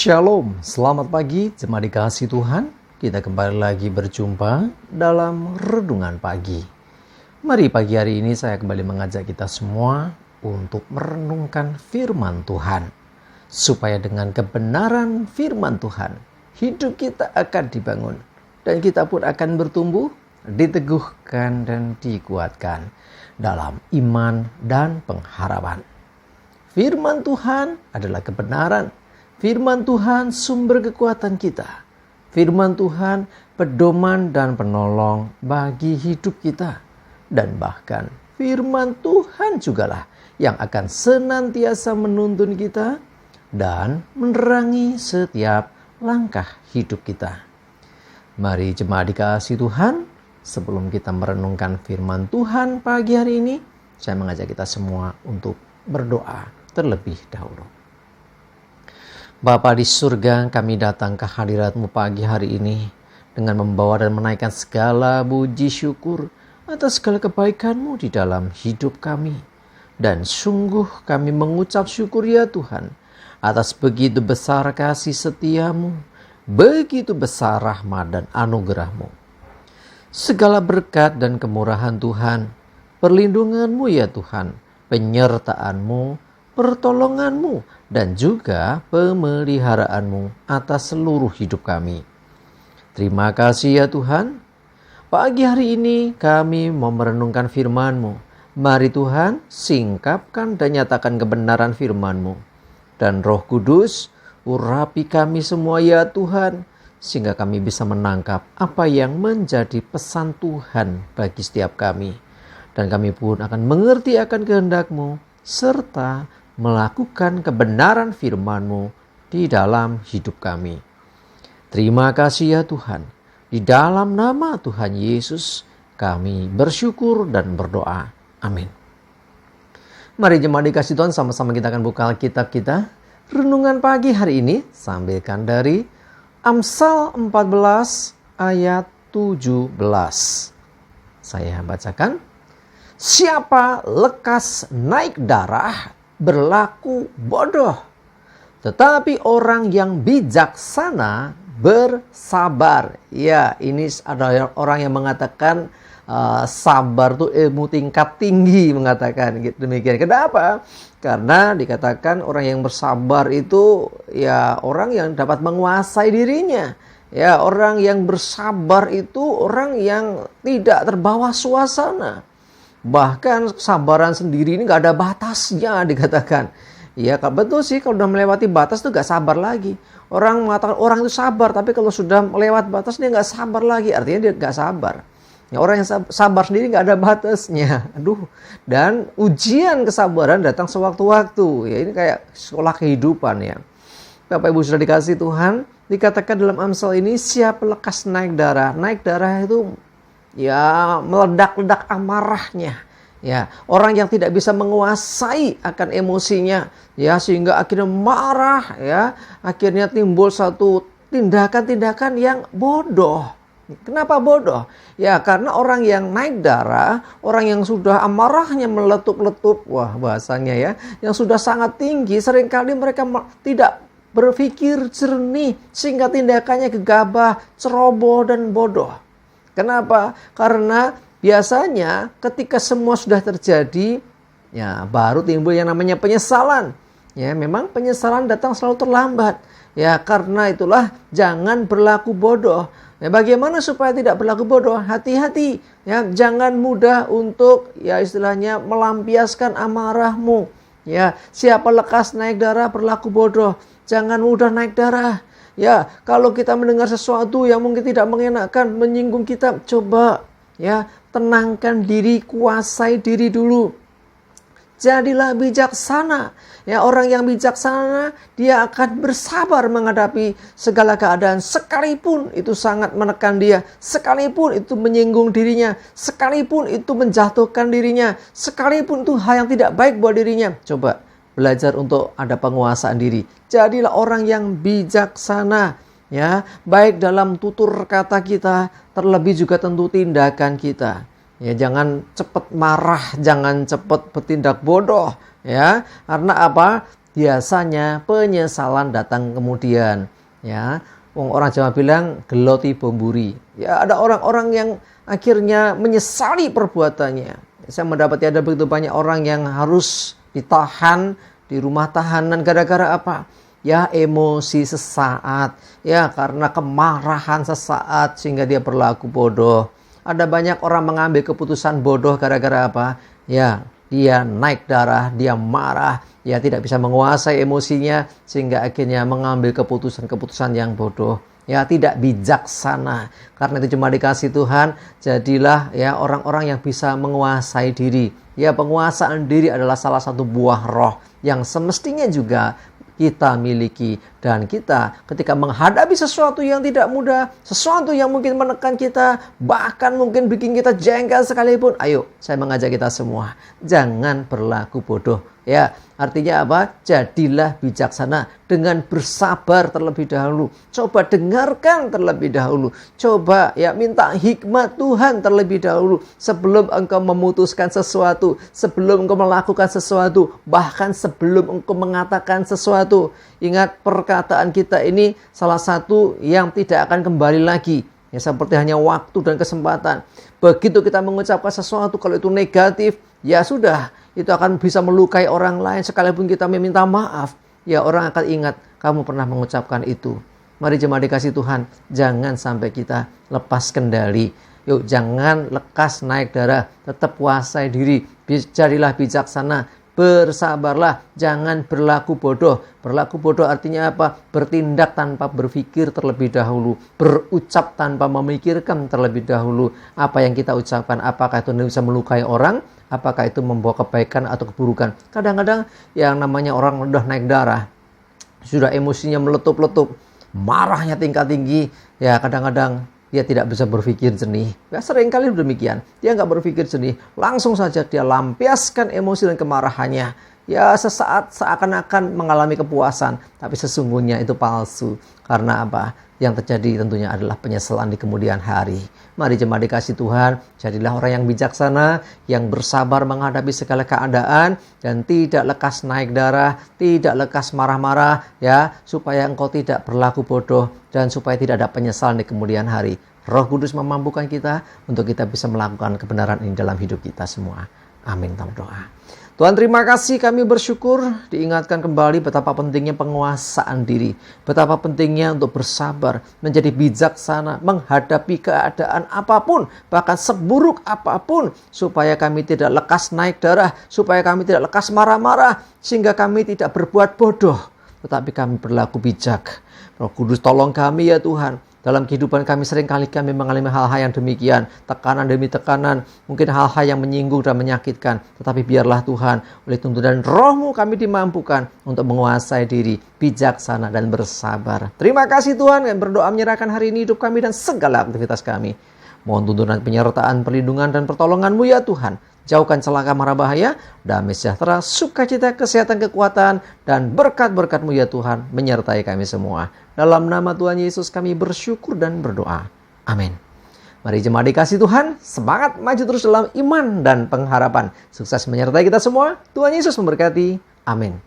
Shalom, selamat pagi, jemaat dikasihi Tuhan. Kita kembali lagi berjumpa dalam Renungan Pagi. Mari pagi hari ini saya kembali mengajak kita semua untuk merenungkan firman Tuhan. Supaya dengan kebenaran firman Tuhan, hidup kita akan dibangun. Dan kita pun akan bertumbuh, diteguhkan dan dikuatkan dalam iman dan pengharapan. Firman Tuhan adalah kebenaran. Firman Tuhan sumber kekuatan kita. Firman Tuhan pedoman dan penolong bagi hidup kita. Dan bahkan firman Tuhan jugalah yang akan senantiasa menuntun kita dan menerangi setiap langkah hidup kita. Mari jemaat dikasihi Tuhan, sebelum kita merenungkan firman Tuhan pagi hari ini, saya mengajak kita semua untuk berdoa terlebih dahulu. Bapa di surga, kami datang ke hadirat-Mu pagi hari ini dengan membawa dan menaikkan segala puji syukur atas segala kebaikan-Mu di dalam hidup kami. Dan sungguh kami mengucap syukur ya Tuhan atas begitu besar kasih setia-Mu, begitu besar rahmat dan anugerah-Mu. Segala berkat dan kemurahan Tuhan, perlindungan-Mu ya Tuhan, penyertaan-Mu, pertolongan-Mu, dan juga pemeliharaanmu atas seluruh hidup kami. Terima kasih ya Tuhan. Pagi hari ini kami mau merenungkan firman-Mu. Mari Tuhan, singkapkan dan nyatakan kebenaran firman-Mu. Dan Roh Kudus, urapi kami semua ya Tuhan, sehingga kami bisa menangkap apa yang menjadi pesan Tuhan bagi setiap kami. Dan kami pun akan mengerti akan kehendak-Mu, serta melakukan kebenaran firman-Mu di dalam hidup kami. Terima kasih ya Tuhan. Di dalam nama Tuhan Yesus kami bersyukur dan berdoa. Amin. Mari jemaat dikasihi Tuhan, sama-sama kita akan buka Alkitab kita. Renungan pagi hari ini sambilkan dari Amsal 14 ayat 17. Saya bacakan. Siapa lekas naik darah berlaku bodoh, tetapi orang yang bijaksana bersabar. Ya, ini ada orang yang mengatakan sabar itu ilmu tingkat tinggi, mengatakan demikian. Kenapa? Karena dikatakan orang yang bersabar itu ya orang yang dapat menguasai dirinya. Ya, orang yang bersabar itu orang yang tidak terbawa suasana. Bahkan kesabaran sendiri ini gak ada batasnya dikatakan. Ya betul sih, kalau sudah melewati batas itu gak sabar lagi. Orang mengatakan orang itu sabar, tapi kalau sudah melewat batas dia gak sabar lagi. Artinya dia gak sabar. Ya, orang yang sabar sendiri gak ada batasnya. Dan ujian kesabaran datang sewaktu-waktu. Ya, ini kayak sekolah kehidupan ya. Bapak Ibu sudah dikasih Tuhan, dikatakan dalam Amsal ini siapa lekas naik darah. Naik darah itu ya meledak-ledak amarahnya. Ya, orang yang tidak bisa menguasai akan emosinya, ya sehingga akhirnya marah, ya, akhirnya timbul satu tindakan-tindakan yang bodoh. Kenapa bodoh? Ya, karena orang yang naik darah, orang yang sudah amarahnya meletup-letup, wah bahasanya ya, yang sudah sangat tinggi, seringkali mereka tidak berpikir jernih sehingga tindakannya gegabah, ceroboh dan bodoh. Kenapa? Karena biasanya ketika semua sudah terjadi, ya baru timbul yang namanya penyesalan. Ya, memang penyesalan datang selalu terlambat. Ya, karena itulah jangan berlaku bodoh. Ya, bagaimana supaya tidak berlaku bodoh? Hati-hati. Ya, jangan mudah untuk ya istilahnya melampiaskan amarahmu. Ya, siapa lekas naik darah berlaku bodoh. Jangan mudah naik darah. Ya, kalau kita mendengar sesuatu yang mungkin tidak mengenakan, menyinggung kita, coba ya tenangkan diri, kuasai diri dulu. Jadilah bijaksana. Ya, orang yang bijaksana dia akan bersabar menghadapi segala keadaan, sekalipun itu sangat menekan dia, sekalipun itu menyinggung dirinya, sekalipun itu menjatuhkan dirinya, sekalipun itu hal yang tidak baik buat dirinya. Coba belajar untuk ada penguasaan diri. Jadilah orang yang bijaksana, ya, baik dalam tutur kata kita, terlebih juga tentu tindakan kita. Ya, jangan cepat marah, jangan cepat bertindak bodoh, ya. Karena apa? biasanya penyesalan datang kemudian. Ya, orang Jawa bilang geloti bomburi. Ya, ada orang-orang yang akhirnya menyesali perbuatannya. Saya mendapati ada begitu banyak orang yang harus ditahan di rumah tahanan gara-gara apa? Ya, emosi sesaat, ya karena kemarahan sesaat sehingga dia berlaku bodoh. Ada banyak orang mengambil keputusan bodoh gara-gara apa? Ya, dia naik darah, dia marah, ya tidak bisa menguasai emosinya sehingga akhirnya mengambil keputusan-keputusan yang bodoh. Ya, tidak bijaksana. Karena itu cuma dikasih Tuhan, jadilah ya orang-orang yang bisa menguasai diri. Ya, penguasaan diri adalah salah satu buah roh yang semestinya juga kita miliki. Dan kita ketika menghadapi sesuatu yang tidak mudah, sesuatu yang mungkin menekan kita, bahkan mungkin bikin kita jengkel sekalipun, ayo saya mengajak kita semua, jangan berlaku bodoh. Ya, artinya apa? Jadilah bijaksana dengan bersabar terlebih dahulu. Coba dengarkan terlebih dahulu. Coba ya minta hikmat Tuhan terlebih dahulu sebelum engkau memutuskan sesuatu, sebelum engkau melakukan sesuatu, bahkan sebelum engkau mengatakan sesuatu. Ingat, perkataan kita ini salah satu yang tidak akan kembali lagi. Ya, seperti hanya waktu dan kesempatan. Begitu kita mengucapkan sesuatu, kalau itu negatif, ya sudah, itu akan bisa melukai orang lain. Sekalipun kita meminta maaf, ya orang akan ingat kamu pernah mengucapkan itu. Mari jemaat dikasih Tuhan, jangan sampai kita lepas kendali. Yuk, jangan lekas naik darah, tetap kuasai diri, jadilah bijaksana, bersabarlah, jangan berlaku bodoh. Berlaku bodoh artinya apa? Bertindak tanpa berpikir terlebih dahulu, berucap tanpa memikirkan terlebih dahulu. Apa yang kita ucapkan, apakah itu bisa melukai orang, apakah itu membawa kebaikan atau keburukan. Kadang-kadang yang namanya orang udah naik darah, sudah emosinya meletup-letup, marahnya tingkat tinggi, ya kadang-kadang dia tidak bisa berpikir jernih. Ya, seringkali demikian. Dia nggak berpikir jernih. Langsung saja dia lampiaskan emosi dan kemarahannya. Ya, sesaat seakan-akan mengalami kepuasan. Tapi sesungguhnya itu palsu. Karena apa? Yang terjadi tentunya adalah penyesalan di kemudian hari. Mari jemaat dikasih Tuhan, jadilah orang yang bijaksana, yang bersabar menghadapi segala keadaan, dan tidak lekas naik darah, tidak lekas marah-marah, ya, supaya engkau tidak berlaku bodoh, dan supaya tidak ada penyesalan di kemudian hari. Roh Kudus memampukan kita untuk kita bisa melakukan kebenaran ini dalam hidup kita semua. Amin. Dalam doa. Tuhan, terima kasih, kami bersyukur diingatkan kembali betapa pentingnya penguasaan diri. Betapa pentingnya untuk bersabar, menjadi bijaksana, menghadapi keadaan apapun, bahkan seburuk apapun. Supaya kami tidak lekas naik darah, supaya kami tidak lekas marah-marah, sehingga kami tidak berbuat bodoh, tetapi kami berlaku bijak. Roh Kudus, tolong kami ya Tuhan. Dalam kehidupan kami seringkali kami mengalami hal-hal yang demikian. Tekanan demi tekanan. Mungkin hal-hal yang menyinggung dan menyakitkan. Tetapi biarlah Tuhan, oleh tuntunan Roh-Mu kami dimampukan untuk menguasai diri, bijaksana dan bersabar. Terima kasih Tuhan, yang berdoa menyerahkan hari ini hidup kami dan segala aktivitas kami. Mohon tuntunan penyertaan, perlindungan dan pertolongan-Mu ya Tuhan. Jauhkan celaka mara bahaya, damai sejahtera, sukacita, kesehatan, kekuatan, dan berkat-berkat-Mu ya Tuhan menyertai kami semua. Dalam nama Tuhan Yesus kami bersyukur dan berdoa. Amin. Mari jemaat dikasih Tuhan, semangat maju terus dalam iman dan pengharapan. Sukses menyertai kita semua. Tuhan Yesus memberkati. Amin.